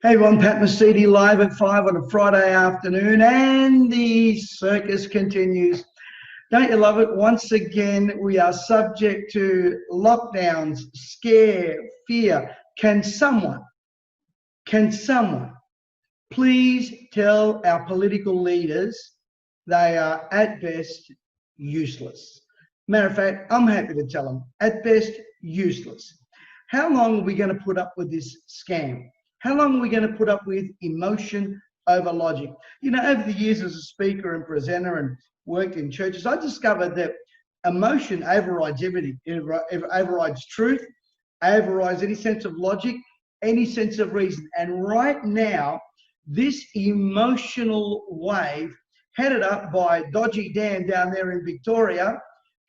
Hey everyone, Pat Mesiti live at 5 on a Friday afternoon, and the circus continues. Don't you love it? Once again, we are subject to lockdowns, scare, fear. Can someone please tell our political leaders they are at best useless? Matter of fact, I'm happy to tell them, at best useless. How long are we going to put up with this scam? How long are we going to put up with emotion over logic? You know, over the years as a speaker and presenter and worked in churches, I discovered that emotion overrides everything. It overrides truth, overrides any sense of logic, any sense of reason. And right now, this emotional wave, headed up by Dodgy Dan down there in Victoria,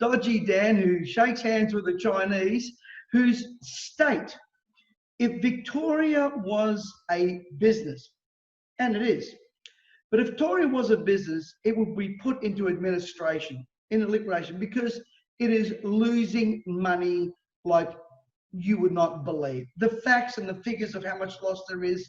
Dodgy Dan, who shakes hands with the Chinese, whose state, if Victoria was a business, and it is, but if Victoria was a business, it would be put into administration, into liquidation, because it is losing money like you would not believe. The facts and the figures of how much loss there is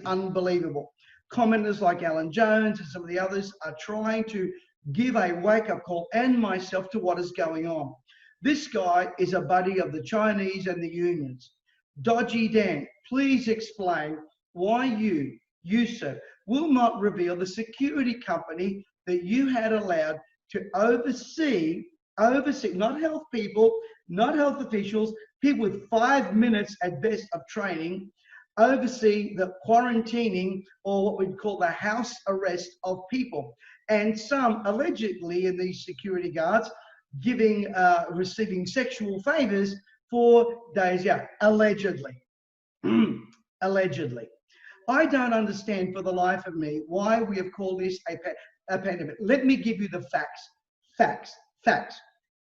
unbelievable. Commenters like Alan Jones and some of the others are trying to give a wake-up call, and myself, to what is going on. This guy is a buddy of the Chinese and the unions. Dodgy Dan, please explain why you sir, will not reveal the security company that you had allowed to oversee, not health people, not health officials, people with 5 minutes at best of training, oversee the quarantining, or what we'd call the house arrest of people. And some allegedly in these security guards receiving sexual favors for days, yeah, allegedly. Allegedly. I don't understand for the life of me why we have called this a pandemic. Let me give you the facts.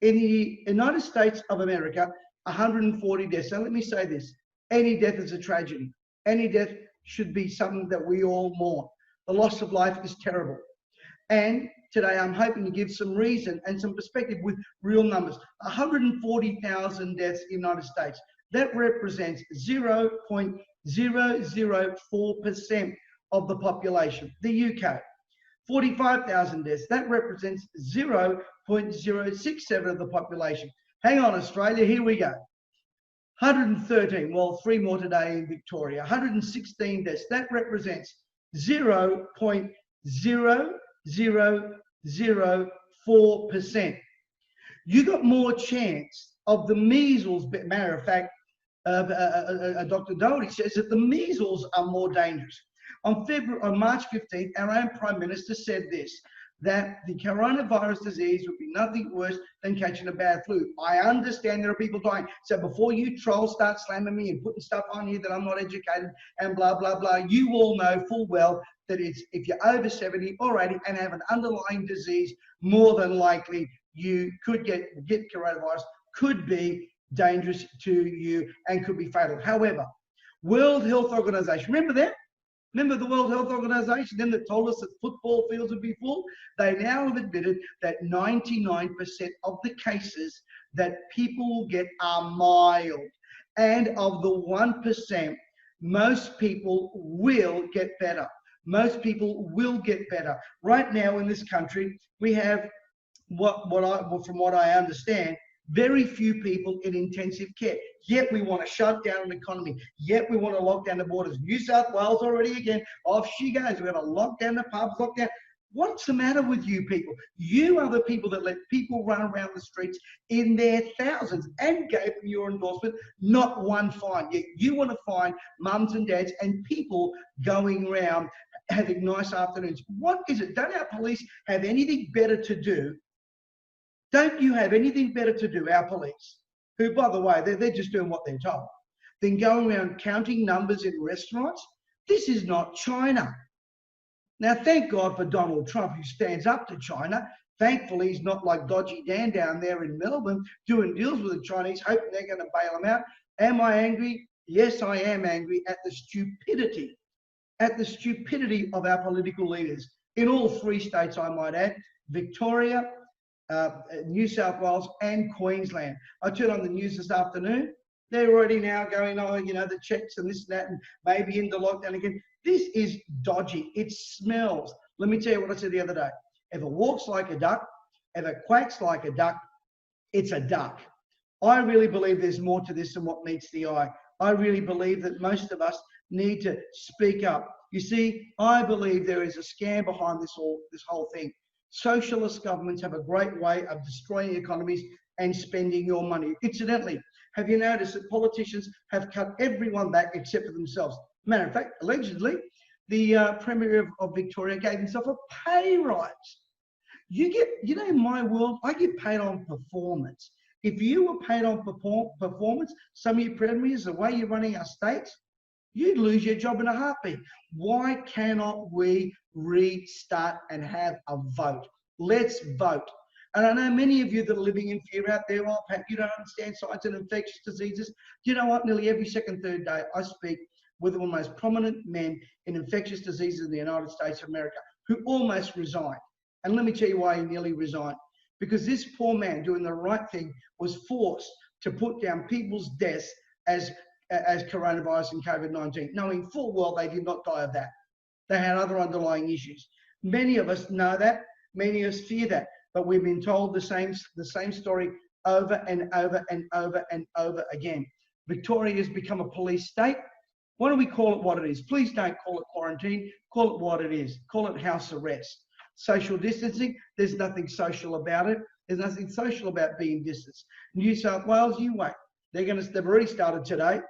In the United States of America, 140 deaths. Now let me say this, any death is a tragedy. Any death should be something that we all mourn. The loss of life is terrible. And today I'm hoping to give some reason and some perspective with real numbers. 140,000 deaths in the United States. That represents 0.004% of the population. The UK, 45,000 deaths. That represents 0.067 of the population. Hang on, Australia, here we go. 113, well, 3 more today in Victoria. 116 deaths. That represents 0.0004%. You got more chance of the measles. Matter of fact, Dr. Doherty says that the measles are more dangerous. On March 15th, our own Prime Minister said this, that the coronavirus disease would be nothing worse than catching a bad flu. I understand there are people dying. So before you trolls start slamming me and putting stuff on here that I'm not educated and blah, blah, blah, you all know full well that if you're over 70 or 80 and have an underlying disease, more than likely you could get coronavirus, could be dangerous to you and could be fatal. However, World Health Organization, remember that? Remember the World Health Organization, them that told us that football fields would be full? They now have admitted that 99% of the cases that people will get are mild. And of the 1%, most people will get better. Most people will get better. Right now in this country, we have, from what I understand, very few people in intensive care. Yet we want to shut down an economy. Yet we want to lock down the borders. New South Wales already again, off she goes. We're going to lock down the pubs, lock down. What's the matter with you people? You are the people that let people run around the streets in their thousands and gave them your endorsement, not one fine. Yet you want to fine mums and dads and people going around having nice afternoons. What is it? Don't our police have anything better to do? Don't you have anything better to do, our police, who, by the way, they're just doing what they're told, than going around counting numbers in restaurants? This is not China. Now, thank God for Donald Trump, who stands up to China. Thankfully, he's not like Dodgy Dan down there in Melbourne doing deals with the Chinese, hoping they're going to bail him out. Am I angry? Yes, I am angry at the stupidity of our political leaders in all 3 states, I might add, Victoria, New South Wales and Queensland. I turned on the news this afternoon They're already now going, oh, you know, the checks and this and that, and maybe into lockdown again. This is dodgy. It smells. Let me tell you what I said the other day. If it walks like a duck, if it quacks like a duck, it's a duck. I really believe there's more to this than what meets the eye. I really believe that most of us need to speak up. You see, I believe there is a scam behind this whole thing. Socialist governments have a great way of destroying economies and spending your money. Incidentally, have you noticed that politicians have cut everyone back except for themselves? Matter of fact, allegedly, the Premier of Victoria gave himself a pay rise. You know, in my world, I get paid on performance. If you were paid on performance, some of your premiers, the way you're running our states, you'd lose your job in a heartbeat. Why cannot we restart and have a vote? Let's vote. And I know many of you that are living in fear out there, oh, Pat, you don't understand science and infectious diseases. Do you know what? Nearly every second, third day, I speak with one of the most prominent men in infectious diseases in the United States of America, who almost resigned. And let me tell you why he nearly resigned. Because this poor man doing the right thing was forced to put down people's deaths as coronavirus and COVID-19, knowing full well they did not die of that. They had other underlying issues. Many of us know that. Many of us fear that. But we've been told the same story over and over and over and over again. Victoria has become a police state. Why don't we call it what it is? Please don't call it quarantine. Call it what it is. Call it house arrest. Social distancing, there's nothing social about it. There's nothing social about being distanced. New South Wales, you wait. They've already started today.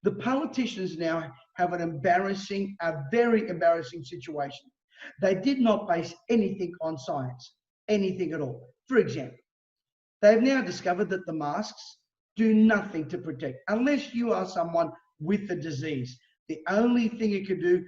The politicians now have a very embarrassing situation. They did not base anything on science, anything at all. For example, they've now discovered that the masks do nothing to protect, unless you are someone with the disease. The only thing it could do,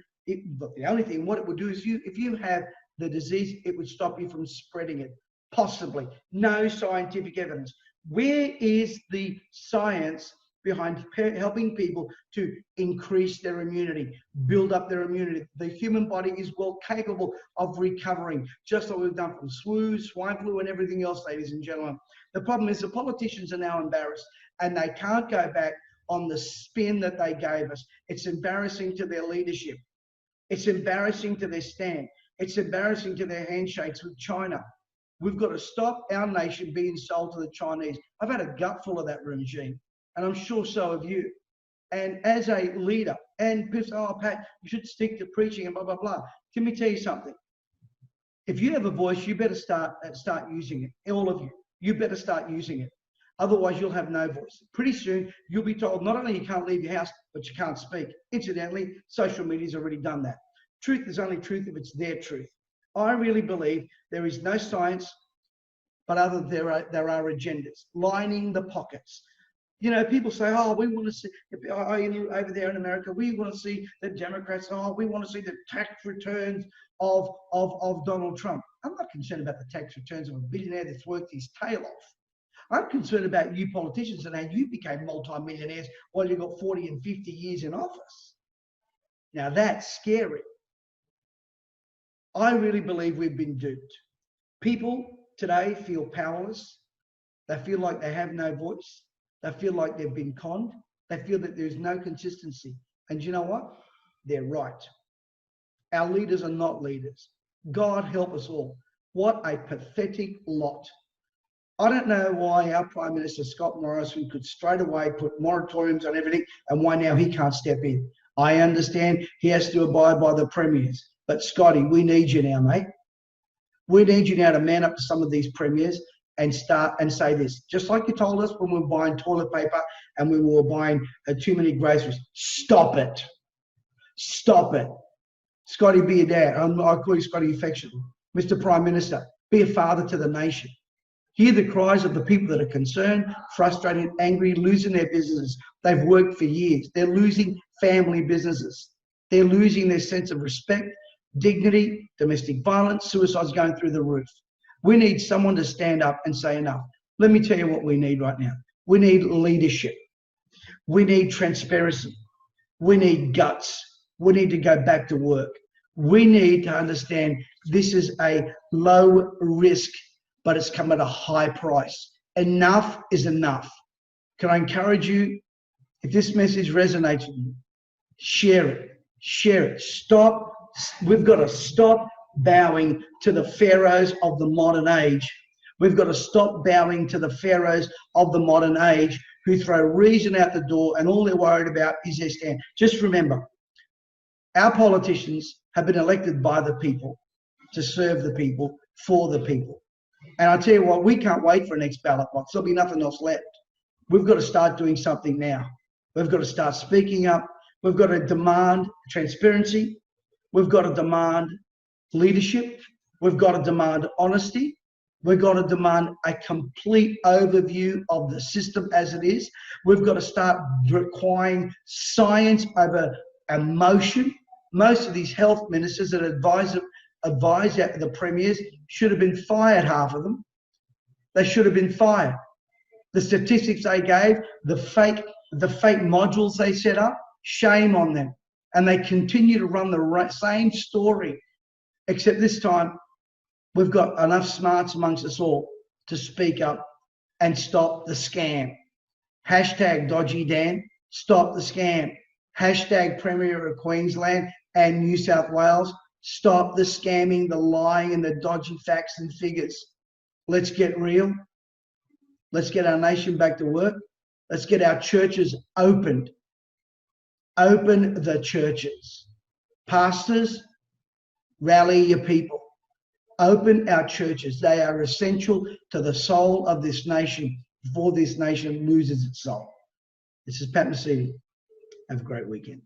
what it would do is if you have the disease, it would stop you from spreading it. Possibly. No scientific evidence. Where is the science behind helping people to increase their immunity, build up their immunity? The human body is well capable of recovering, just like we've done from swine flu and everything else, ladies and gentlemen. The problem is the politicians are now embarrassed and they can't go back on the spin that they gave us. It's embarrassing to their leadership. It's embarrassing to their stand. It's embarrassing to their handshakes with China. We've got to stop our nation being sold to the Chinese. I've had a gut full of that regime, and I'm sure so have you. And as a leader, and people say, oh, Pat, you should stick to preaching and blah, blah, blah. Let me tell you something. If you have a voice, you better start using it. All of you. You better start using it. Otherwise, you'll have no voice. Pretty soon, you'll be told not only you can't leave your house, but you can't speak. Incidentally, social media's already done that. Truth is only truth if it's their truth. I really believe there is no science, but there are agendas lining the pockets. You know, people say, oh, we want to see, over there in America, we want to see the Democrats, we want to see the tax returns of Donald Trump. I'm not concerned about the tax returns of a billionaire that's worked his tail off. I'm concerned about you politicians and how you became multimillionaires while you got 40 and 50 years in office. Now that's scary. I really believe we've been duped. People today feel powerless. They feel like they have no voice. They feel like they've been conned. They feel that there's no consistency. And you know what? They're right. Our leaders are not leaders. God help us all. What a pathetic lot. I don't know why our Prime Minister, Scott Morrison, could straight away put moratoriums on everything and why now he can't step in. I understand he has to abide by the premiers. But Scotty, we need you now, mate. We need you now to man up to some of these premiers and start and say this. Just like you told us when we were buying toilet paper and we were buying too many groceries. Stop it. Stop it. Scotty, be a dad. I call you Scotty affectionately. Mr. Prime Minister, be a father to the nation. Hear the cries of the people that are concerned, frustrated, angry, losing their businesses. They've worked for years. They're losing family businesses. They're losing their sense of respect, dignity, domestic violence, suicides going through the roof. We need someone to stand up and say enough. Let me tell you what we need right now. We need leadership. We need transparency. We need guts. We need to go back to work. We need to understand this is a low risk, but it's come at a high price. Enough is enough. Can I encourage you If this message resonates with you, share it. Share it. Stop. We've got to stop bowing to the pharaohs of the modern age. We've got to stop bowing to the pharaohs of the modern age who throw reason out the door and all they're worried about is their stand. Just remember, our politicians have been elected by the people to serve the people, for the people. And I tell you what, we can't wait for an next ballot box. There'll be nothing else left. We've got to start doing something now. We've got to start speaking up. We've got to demand transparency. We've got to demand leadership. We've got to demand honesty. We've got to demand a complete overview of the system as it is. We've got to start requiring science over emotion. Most of these health ministers that advise the premiers should have been fired, half of them. They should have been fired. The statistics they gave, the fake modules they set up, shame on them. And they continue to run the same story, except this time we've got enough smarts amongst us all to speak up and stop the scam. Hashtag Dodgy Dan, stop the scam. Hashtag Premier of Queensland and New South Wales, stop the scamming, the lying and the dodgy facts and figures. Let's get real. Let's get our nation back to work. Let's get our churches opened. Open the churches. Pastors, rally your people. Open our churches. They are essential to the soul of this nation before this nation loses its soul. This is Pat Mesiti. Have a great weekend.